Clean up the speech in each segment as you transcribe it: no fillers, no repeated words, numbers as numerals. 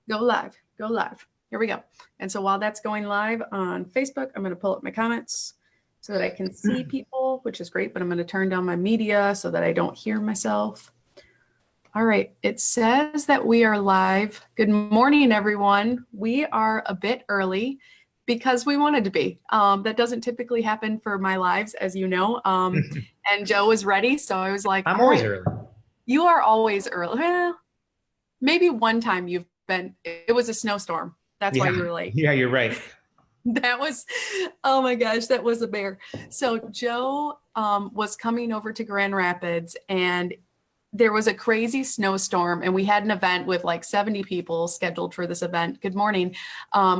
Go live. Go live. Here we go. And so while that's going live on Facebook, I'm going to pull up my comments so that I can see people, which is great, but I'm going to turn down my media so that I don't hear myself. All right. It says that we are live. Good morning, everyone. We are a bit early because we wanted to be. That doesn't typically happen for my lives, as you know. And Joe was ready. So I was like, I'm all always right, early. you are always early. Well, maybe one time you've been, it was a snowstorm. That's why Yeah. you were late. Yeah, you're right. That was, oh my gosh, that was a bear. So Joe was coming over to Grand Rapids and there was a crazy snowstorm and we had an event with like 70 people scheduled for this event. Good morning.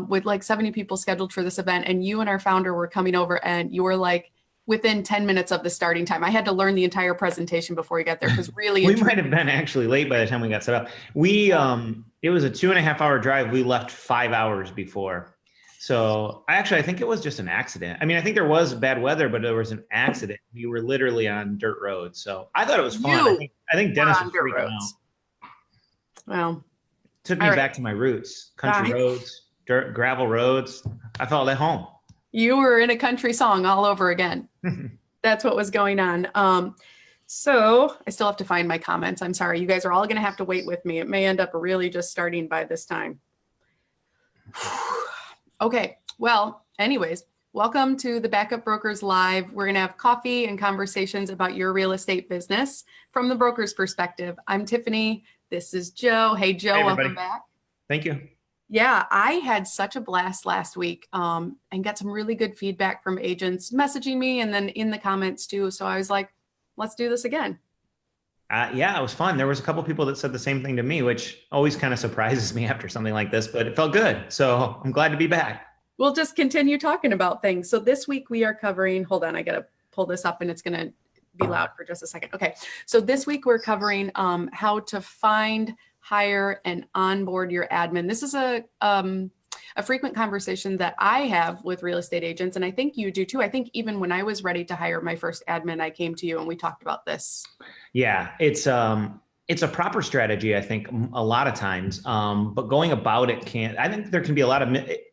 With like 70 people scheduled for this event. And you and our founder were coming over and you were like within 10 minutes of the starting time. I had to learn the entire presentation before we got there because really We might have been actually late by the time we got set up. It was a 2.5 hour drive. We left 5 hours before. So I think it was just an accident. I mean, I think there was bad weather, but there was an accident. We were literally on dirt roads. So I thought it was fun. I think Dennis was freaking out. Well, took me back to my roots, country roads, dirt, gravel roads. I felt at home. You were in a country song all over again. That's what was going on. So I still have to find my comments. I'm sorry. You guys are all going to have to wait with me. It may end up really just starting by this time. Okay. Well, anyways, welcome to the Backup Brokers Live. We're going to have coffee and conversations about your real estate business from the broker's perspective. I'm Tiffany. This is Joe. Hey, Joe, hey, welcome back. Thank you. Yeah, I had such a blast last week and got some really good feedback from agents messaging me and then in the comments too. So I was like, let's do this again. Yeah, it was fun. There was a couple people that said the same thing to me, which always kind of surprises me after something like this, but it felt good. So I'm glad to be back. We'll just continue talking about things. So this week we are covering, hold on, I got to pull this up and it's going to be loud for just a second. Okay. So this week we're covering how to find, hire, and onboard your admin. This is a frequent conversation that I have with real estate agents, and I think you do too. I think even when I was ready to hire my first admin, I came to you and we talked about this. Yeah, it's a proper strategy, I think, a lot of times. But going about it I think there can be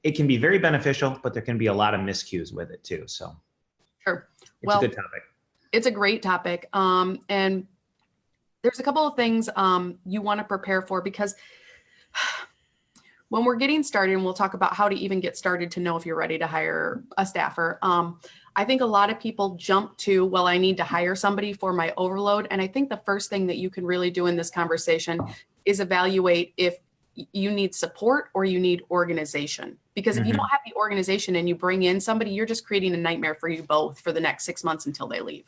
it can be very beneficial, but there can be a lot of miscues with it too. So sure. It's a good topic. It's a great topic. And there's a couple of things you want to prepare for because when we're getting started, and we'll talk about how to even get started to know if you're ready to hire a staffer. I think a lot of people jump to, well, I need to hire somebody for my overload. And I think the first thing that you can really do in this conversation is evaluate if you need support or you need organization. Because if you don't have the organization and you bring in somebody, you're just creating a nightmare for you both for the next 6 months until they leave.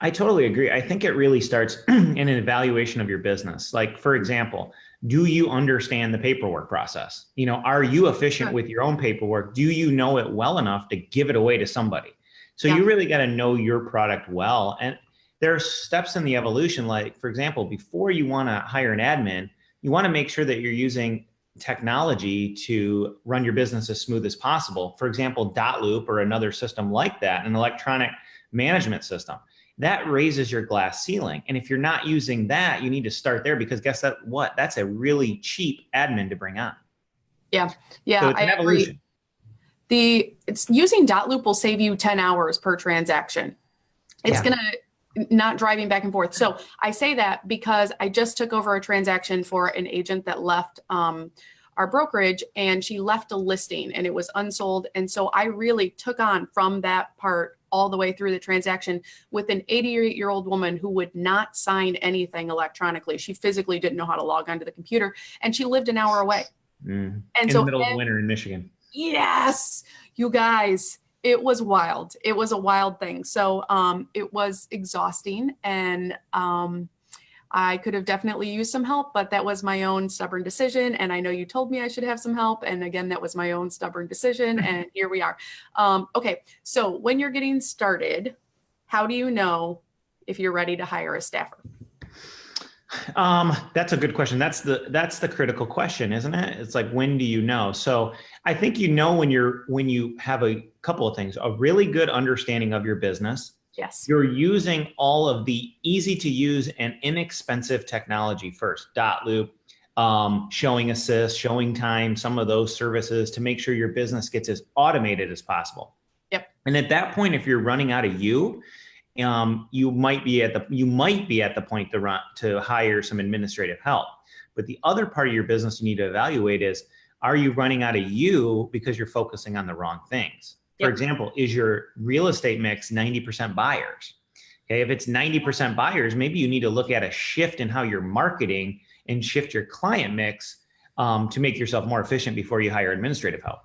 I totally agree. I think it really starts in an evaluation of your business. Like, for example, do you understand the paperwork process? Are you efficient with your own paperwork? Do you know it well enough to give it away to somebody? So you really got to know your product well. And there are steps in the evolution. Like, for example, before you want to hire an admin, you want to make sure that you're using technology to run your business as smooth as possible. For example, Dotloop or another system like that, an electronic management system. That raises your glass ceiling. And if you're not using that, you need to start there because guess what? That's a really cheap admin to bring on. Yeah. Yeah. So it's an evolution. It's using Dotloop will save you 10 hours per transaction. It's going to not driving back and forth. So I say that because I just took over a transaction for an agent that left our brokerage and she left a listing and it was unsold. And so I really took on from that part all the way through the transaction with an 88-year-old woman who would not sign anything electronically. She physically didn't know how to log onto the computer and she lived an hour away. And in the middle of winter in Michigan. Yes, you guys, it was wild. It was a wild thing. So it was exhausting and I could have definitely used some help, but that was my own stubborn decision. And I know you told me I should have some help. And again, that was my own stubborn decision. And here we are. Okay. So when you're getting started, how do you know if you're ready to hire a staffer? That's a good question. That's the critical question, isn't it? It's like, when do you know? So I think when you have a couple of things, a really good understanding of your business. Yes. You're using all of the easy to use and inexpensive technology first. Dotloop, showing assist, showing time, some of those services to make sure your business gets as automated as possible. Yep. And at that point, if you're running out of you might be at the point to hire some administrative help. But the other part of your business you need to evaluate is, are you running out of you because you're focusing on the wrong things? For example, is your real estate mix 90% buyers? Okay, if it's 90% buyers, maybe you need to look at a shift in how you're marketing and shift your client mix to make yourself more efficient before you hire administrative help.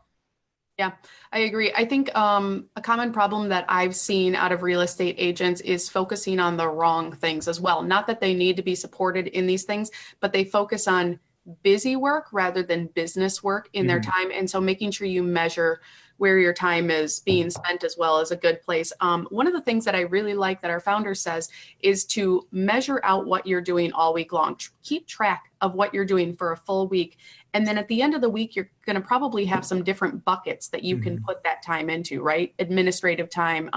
Yeah, I agree. I think a common problem that I've seen out of real estate agents is focusing on the wrong things as well. Not that they need to be supported in these things, but they focus on busy work rather than business work in their time. And so making sure you measure where your time is being spent as well is a good place. One of the things that I really like that our founder says is to measure out what you're doing all week long. Keep track of what you're doing for a full week. And then at the end of the week, you're going to probably have some different buckets that you can put that time into, right? Administrative time,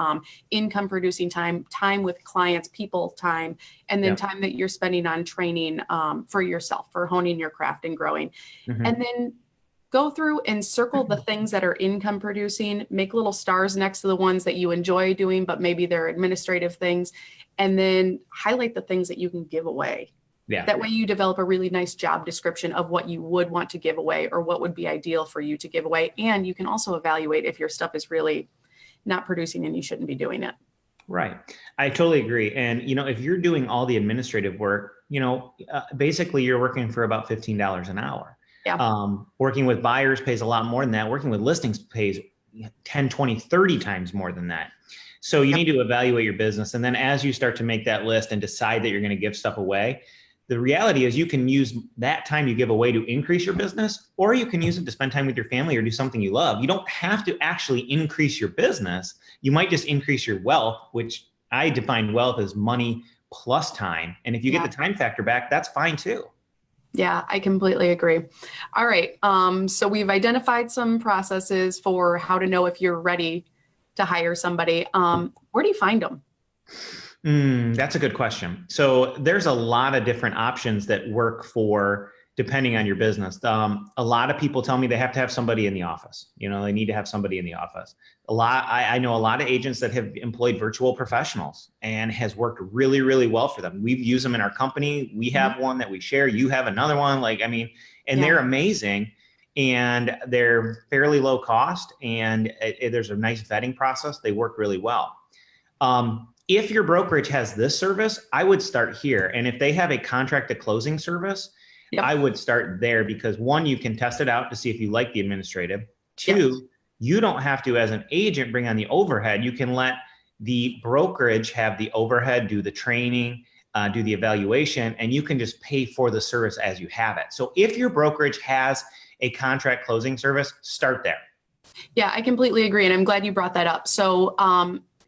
income producing time, time with clients, people time, and then time that you're spending on training for yourself, for honing your craft and growing. And then go through and circle the things that are income producing, make little stars next to the ones that you enjoy doing, but maybe they're administrative things, and then highlight the things that you can give away. Yeah. That way you develop a really nice job description of what you would want to give away or what would be ideal for you to give away. And you can also evaluate if your stuff is really not producing and you shouldn't be doing it. Right. I totally agree. And, if you're doing all the administrative work, basically you're working for about $15 an hour. Yeah. Working with buyers pays a lot more than that. Working with listings pays 10, 20, 30 times more than that. So you need to evaluate your business. And then as you start to make that list and decide that you're going to give stuff away, the reality is you can use that time you give away to increase your business, or you can use it to spend time with your family or do something you love. You don't have to actually increase your business. You might just increase your wealth, which I define wealth as money plus time. And if you get the time factor back, that's fine too. Yeah, I completely agree. All right. So we've identified some processes for how to know if you're ready to hire somebody. Where do you find them? That's a good question. So there's a lot of different options that work for depending on your business. A lot of people tell me they have to have somebody in the office. They need to have somebody in the office. I know a lot of agents that have employed virtual professionals and has worked really, really well for them. We've used them in our company. We have one that we share. You have another one. They're amazing and they're fairly low cost and there's a nice vetting process. They work really well. If your brokerage has this service, I would start here. And if they have a contract to closing service, I would start there because one, you can test it out to see if you like the administrative. Two, you don't have to, as an agent, bring on the overhead. You can let the brokerage have the overhead, do the training, do the evaluation, and you can just pay for the service as you have it. So if your brokerage has a contract closing service, start there. Yeah, I completely agree. And I'm glad you brought that up. So,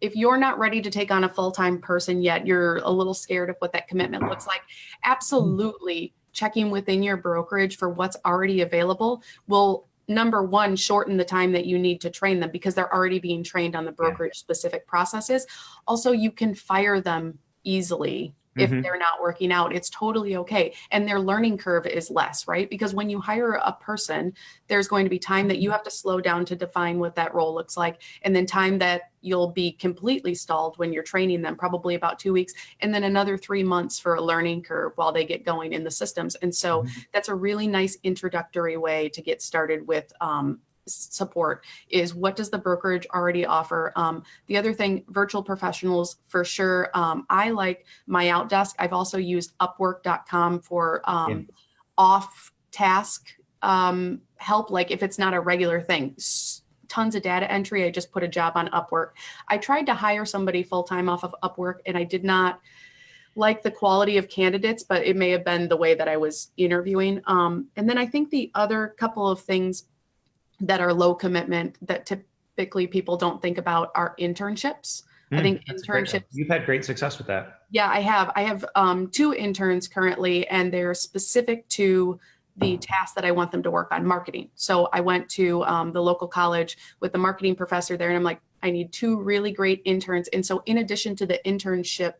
if you're not ready to take on a full-time person yet, you're a little scared of what that commitment looks like, absolutely checking within your brokerage for what's already available will, number one, shorten the time that you need to train them because they're already being trained on the brokerage specific processes. Also, you can fire them easily. If they're not working out, it's totally okay. And their learning curve is less, right? Because when you hire a person, there's going to be time that you have to slow down to define what that role looks like. And then time that you'll be completely stalled when you're training them, probably about 2 weeks. And then another 3 months for a learning curve while they get going in the systems. And so that's a really nice introductory way to get started with support is what does the brokerage already offer? The other thing, virtual professionals for sure. I like my Outdesk. I've also used Upwork.com for off task help. Like if it's not a regular thing, tons of data entry. I just put a job on Upwork. I tried to hire somebody full-time off of Upwork and I did not like the quality of candidates, but it may have been the way that I was interviewing. And then I think the other couple of things that are low commitment that typically people don't think about are internships. I think internships. You've had great success with that. Yeah, I have. I have 2 interns currently, and they're specific to the task that I want them to work on, marketing. So I went to the local college with the marketing professor there, and I'm like, I need 2 really great interns. And so in addition to the internship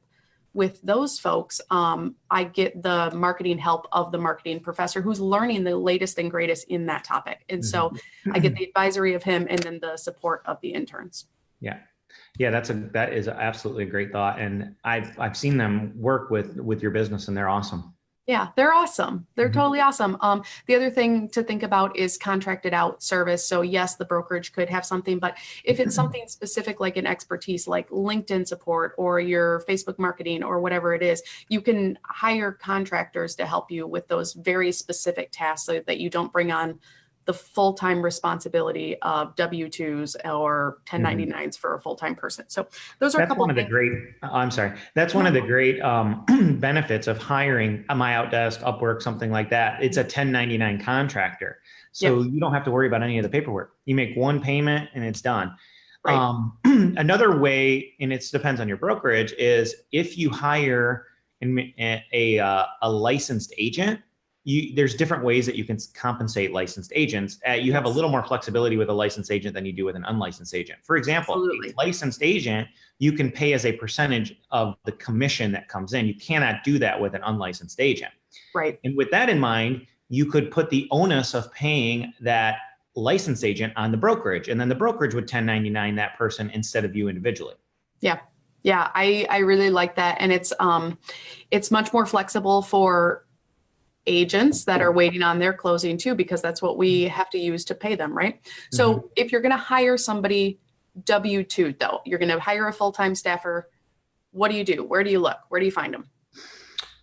with those folks, I get the marketing help of the marketing professor who's learning the latest and greatest in that topic. And so I get the advisory of him and then the support of the interns. Yeah. Yeah, that is absolutely a great thought. And I've seen them work with your business, and they're awesome. Yeah, they're awesome. They're totally awesome. The other thing to think about is contracted out service. So yes, the brokerage could have something, but if it's something specific, like an expertise, like LinkedIn support or your Facebook marketing or whatever it is, you can hire contractors to help you with those very specific tasks so that you don't bring on the full-time responsibility of W-2s or 1099s for a full-time person. So those are a couple of things. That's one of the great benefits of hiring a My Outdesk, Upwork, something like that. It's a 1099 contractor. So you don't have to worry about any of the paperwork. You make one payment and it's done. Right. Another way, and it depends on your brokerage, is if you hire a licensed agent, there's different ways that you can compensate licensed agents. You have a little more flexibility with a licensed agent than you do with an unlicensed agent. For example, a licensed agent, you can pay as a percentage of the commission that comes in. You cannot do that with an unlicensed agent. Right. And with that in mind, you could put the onus of paying that licensed agent on the brokerage, and then the brokerage would 1099 that person instead of you individually. Yeah. Yeah. I really like that. And it's much more flexible for agents that are waiting on their closing too, because that's what we have to use to pay them, right? So if you're going to hire somebody W-2 though, you're going to hire a full-time staffer, what do you do? Where do you look? Where do you find them?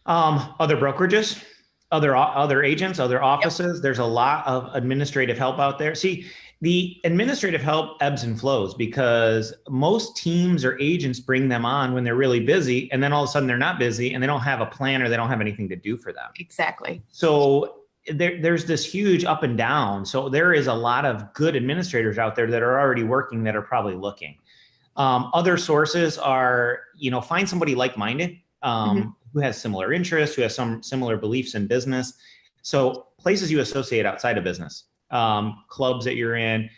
Other brokerages, other agents, other offices. There's a lot of administrative help out there. See, the administrative help ebbs and flows because most teams or agents bring them on when they're really busy, and then all of a sudden they're not busy and they don't have a plan or they don't have anything to do for them. Exactly. So there's this huge up and down. So there is a lot of good administrators out there that are already working that are probably looking. Other sources are, find somebody like-minded who has similar interests, who has some similar beliefs in business. So places you associate outside of business. Clubs that you're in,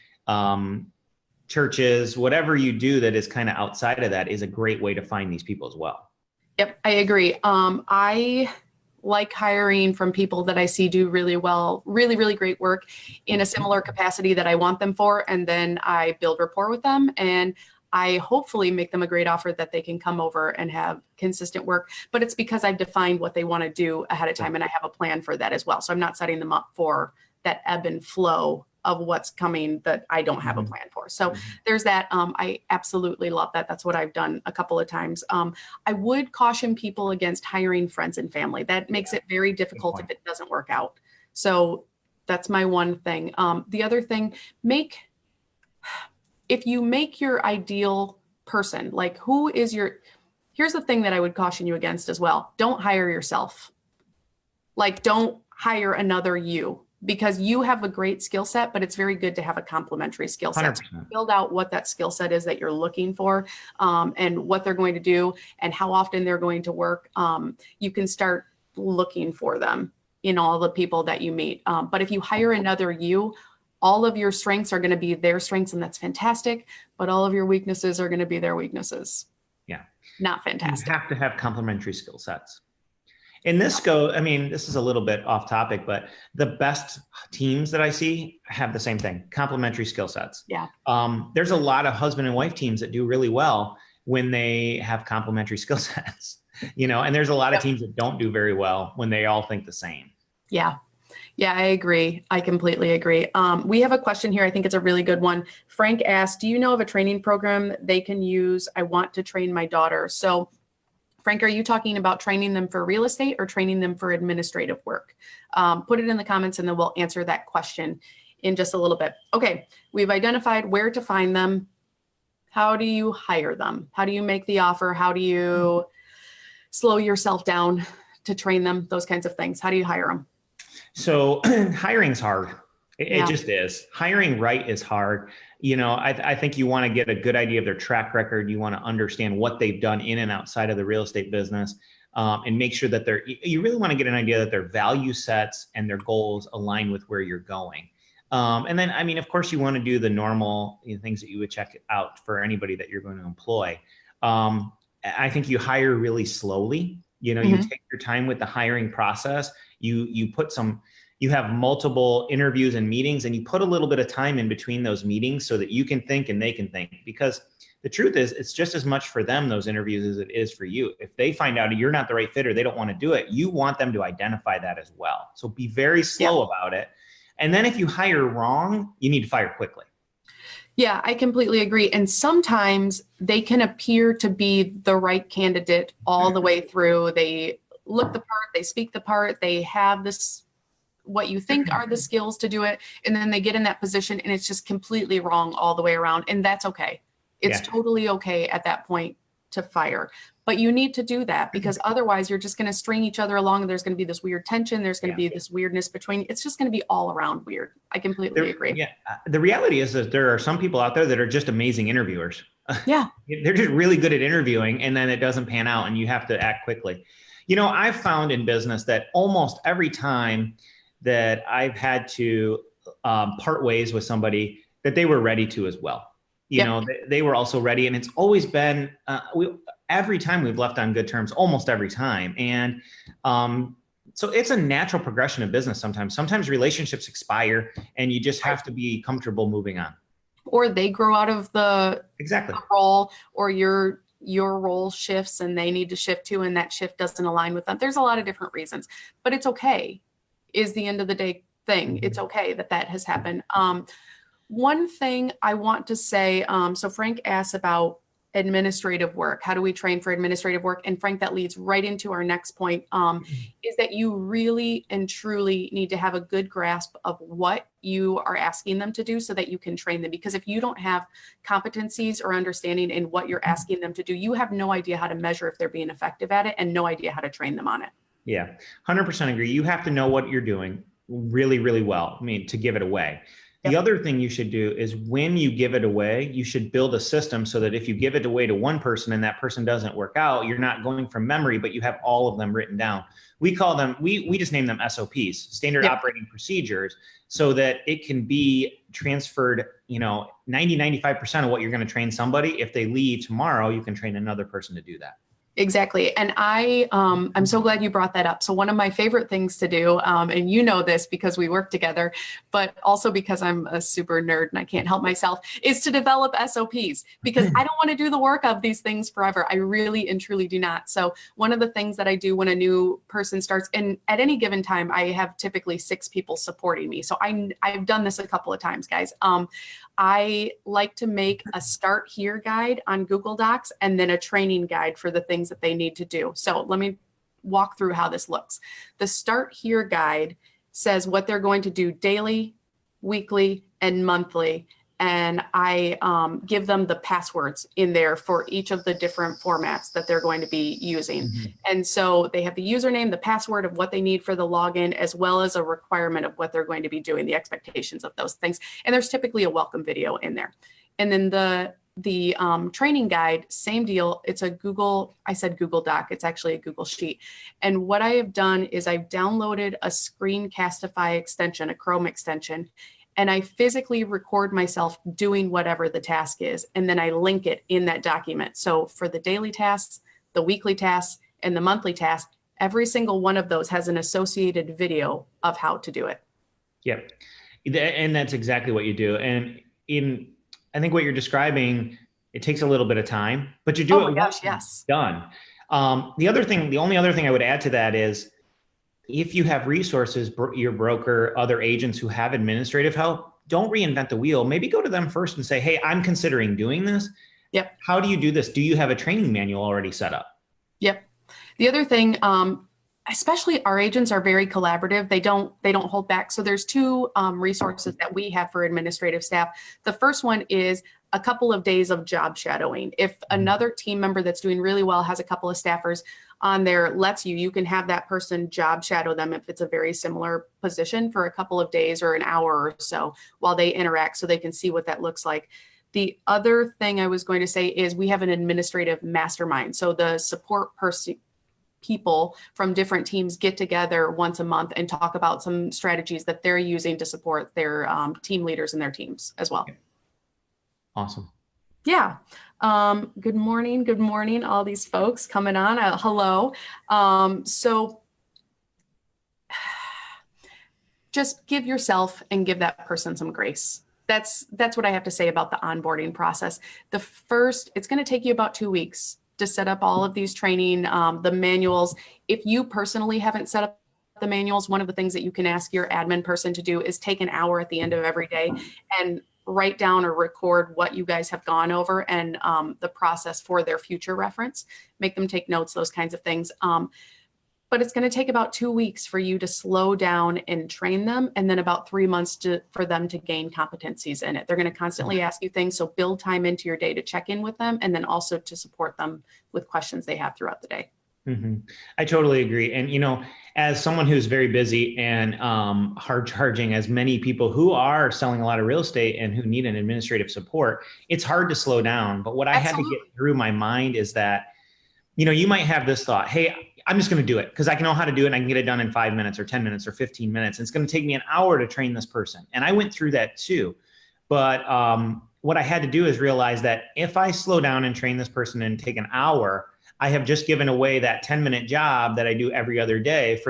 churches, whatever you do that is kind of outside of that is a great way to find these people as well. Yep, I agree. I like hiring from people that I see do really well, really, really great work in a similar capacity that I want them for. And then I build rapport with them and I hopefully make them a great offer that they can come over and have consistent work. But it's because I've defined what they want to do ahead of time and I have a plan for that as well. So I'm not setting them up for that ebb and flow of what's coming that I don't have a plan for. So there's that. I absolutely love that. That's what I've done a couple of times. I would caution people against hiring friends and family. That makes it very difficult if it doesn't work out. So that's my one thing. The other thing, if you make your ideal person, like here's the thing that I would caution you against as well. Don't hire yourself. Like don't hire another you. Because you have a great skill set, but it's very good to have a complementary skill set. So build out what that skill set is that you're looking for and what they're going to do and how often they're going to work. You can start looking for them in all the people that you meet. But if you hire another you, all of your strengths are going to be their strengths, and that's fantastic. But all of your weaknesses are going to be their weaknesses. Yeah. Not fantastic. You have to have complementary skill sets. And this is a little bit off topic, but the best teams that I see have the same thing, complementary skill sets. Yeah. There's a lot of husband and wife teams that do really well when they have complementary skill sets, and there's a lot of teams that don't do very well when they all think the same. Yeah. Yeah, I agree. I completely agree. We have a question here. I think it's a really good one. Frank asked, do you know of a training program they can use? I want to train my daughter. So Frank, are you talking about training them for real estate or training them for administrative work? Put it in the comments and then we'll answer that question in just a little bit. Okay, we've identified where to find them. How do you hire them? How do you make the offer? How do you slow yourself down to train them? Those kinds of things. How do you hire them? So hiring's hard. It just is. Hiring right is hard. I think you want to get a good idea of their track record. You want to understand what they've done in and outside of the real estate business, and make sure that you really want to get an idea that their value sets and their goals align with where you're going. And then, of course, you want to do the normal things that you would check out for anybody that you're going to employ. I think you hire really slowly. You know, you take your time with the hiring process. You put some, you have multiple interviews and meetings, and you put a little bit of time in between those meetings so that you can think and they can think. Because the truth is, it's just as much for them, those interviews, as it is for you. If they find out you're not the right fit or they don't want to do it, you want them to identify that as well. So be very slow about it. And then if you hire wrong, you need to fire quickly. Yeah, I completely agree. And sometimes they can appear to be the right candidate all the way through. They look the part, they speak the part, they have this, what you think are the skills to do it. And then they get in that position and it's just completely wrong all the way around. And that's okay. It's totally okay at that point to fire. But you need to do that, because otherwise you're just going to string each other along and there's going to be this weird tension. There's going to be this weirdness between. It's just going to be all around weird. I completely agree. Yeah. The reality is that there are some people out there that are just amazing interviewers. Yeah. They're just really good at interviewing, and then it doesn't pan out and you have to act quickly. You know, I've found in business that almost every time that I've had to part ways with somebody, that they were ready to as well. You know, they were also ready. And it's always been, every time we've left on good terms, almost every time. And so it's a natural progression of business sometimes. Sometimes relationships expire and you just have to be comfortable moving on. Or they grow out of the role, or your role shifts and they need to shift too, and that shift doesn't align with them. There's a lot of different reasons, but it's okay, is the end of the day thing. It's okay that has happened. One thing I want to say, so Frank asked about administrative work. How do we train for administrative work? And Frank, that leads right into our next point, is that you really and truly need to have a good grasp of what you are asking them to do so that you can train them. Because if you don't have competencies or understanding in what you're asking them to do, you have no idea how to measure if they're being effective at it and no idea how to train them on it. Yeah, 100% agree. You have to know what you're doing really, really well. I mean, to give it away. The other thing you should do is when you give it away, you should build a system so that if you give it away to one person and that person doesn't work out, you're not going from memory, but you have all of them written down. We call them, we just name them SOPs, standard operating procedures, so that it can be transferred, 95% of what you're going to train somebody. If they leave tomorrow, you can train another person to do that. Exactly. And I'm so glad you brought that up. So one of my favorite things to do, and you know this because we work together, but also because I'm a super nerd and I can't help myself, is to develop SOPs, because I don't want to do the work of these things forever. I really and truly do not. So one of the things that I do when a new person starts, and at any given time, I have typically 6 people supporting me. So I've done this a couple of times, guys. I like to make a start here guide on Google Docs and then a training guide for the things that they need to do. So let me walk through how this looks. The start here guide says what they're going to do daily, weekly, and monthly. And I give them the passwords in there for each of the different formats that they're going to be using. And so they have the username, the password of what they need for the login, as well as a requirement of what they're going to be doing, the expectations of those things. And there's typically a welcome video in there. And then the training guide, same deal. It's a I said Google Doc, it's actually a Google Sheet. And what I have done is I've downloaded a Screencastify extension, a Chrome extension, and I physically record myself doing whatever the task is. And then I link it in that document. So for the daily tasks, the weekly tasks, and the monthly tasks, every single one of those has an associated video of how to do it. Yep. And that's exactly what you do. And I think what you're describing, it takes a little bit of time, but you do it once it's done. The only other thing I would add to that is, if you have resources, your broker, other agents who have administrative help, don't reinvent the wheel. Maybe go to them first and say, hey, I'm considering doing this. Yep. How do you do this? Do you have a training manual already set up? Yep. The other thing, especially our agents are very collaborative. They don't hold back. So there's 2 resources that we have for administrative staff. The first one is a couple of days of job shadowing. If another team member that's doing really well has a couple of staffers on there, you can have that person job shadow them if it's a very similar position for a couple of days or an hour or so while they interact, so they can see what that looks like. The other thing I was going to say is we have an administrative mastermind. So the support people from different teams get together once a month and talk about some strategies that they're using to support their team leaders and their teams as well. Awesome. Yeah. Good morning. Good morning. All these folks coming on. Hello. So just give yourself and give that person some grace. That's what I have to say about the onboarding process. It's going to take you about 2 weeks to set up all of these training, the manuals. If you personally haven't set up the manuals, one of the things that you can ask your admin person to do is take an hour at the end of every day and write down or record what you guys have gone over and the process for their future reference. Make them take notes, those kinds of things. But it's going to take about 2 weeks for you to slow down and train them, and then about 3 months for them to gain competencies in it. They're going to constantly ask you things, so build time into your day to check in with them, and then also to support them with questions they have throughout the day. Mm-hmm. I totally agree. And, as someone who's very busy and hard charging, as many people who are selling a lot of real estate and who need an administrative support, it's hard to slow down. But what I had to get through my mind is that, you might have this thought, hey, I'm just going to do it because I know how to do it and I can get it done in 5 minutes or 10 minutes or 15 minutes. And it's going to take me an hour to train this person. And I went through that too. But what I had to do is realize that if I slow down and train this person and take an hour, I have just given away that 10-minute job that I do every other day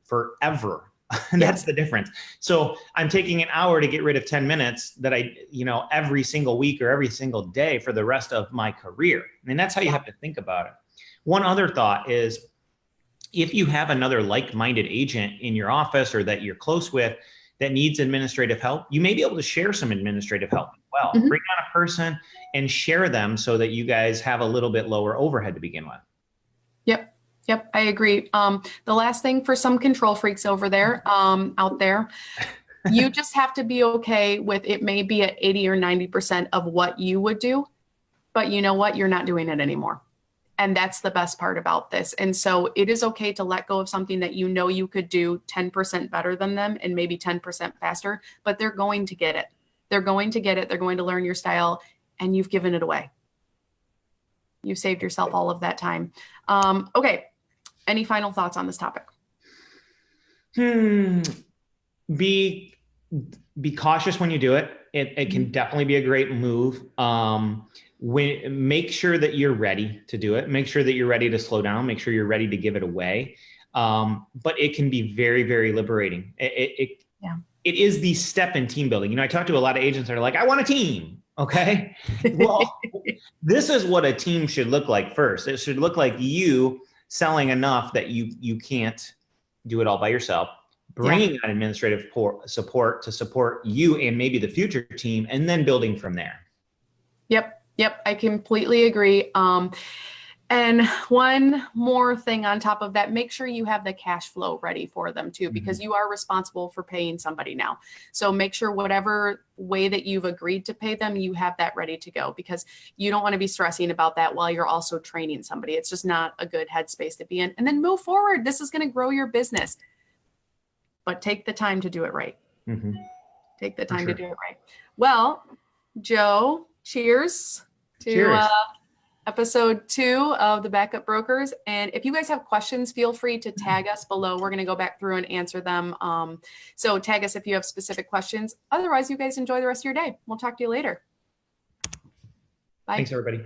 forever. And that's the difference. So I'm taking an hour to get rid of 10 minutes that I, every single week or every single day for the rest of my career. And that's how you have to think about it. One other thought is, if you have another like-minded agent in your office or that you're close with that needs administrative help, you may be able to share some administrative help as well. Mm-hmm. Bring on a person and share them so that you guys have a little bit lower overhead to begin with. Yep, I agree. The last thing for some control freaks out there, you just have to be okay with it may be at 80 or 90% of what you would do, but you know what? You're not doing it anymore. And that's the best part about this. And so it is okay to let go of something that you could do 10% better than them and maybe 10% faster, but they're going to get it. They're going to get it. They're going to learn your style, and you've given it away. You saved yourself all of that time. Okay. Any final thoughts on this topic? Be cautious when you do it. It can definitely be a great move. Make sure that you're ready to do it. Make sure that you're ready to slow down. Make sure you're ready to give it away. But it can be very, very liberating. It is the step in team building. I talk to a lot of agents that are like, I want a team. Okay. Well, this is what a team should look like first. It should look like you selling enough that you can't do it all by yourself. Bringing on administrative support to support you and maybe the future team, and then building from there. Yep, I completely agree. And one more thing on top of that, make sure you have the cash flow ready for them too, because you are responsible for paying somebody now. So make sure whatever way that you've agreed to pay them, you have that ready to go, because you don't want to be stressing about that while you're also training somebody. It's just not a good headspace to be in. And then move forward. This is going to grow your business, but take the time to do it right. Take the time to do it right. Well, Joe, cheers to episode 2 of the Backup Brokers. And if you guys have questions, feel free to tag us below. We're going to go back through and answer them. So tag us if you have specific questions. Otherwise, you guys enjoy the rest of your day. We'll talk to you later. Bye. Thanks, everybody.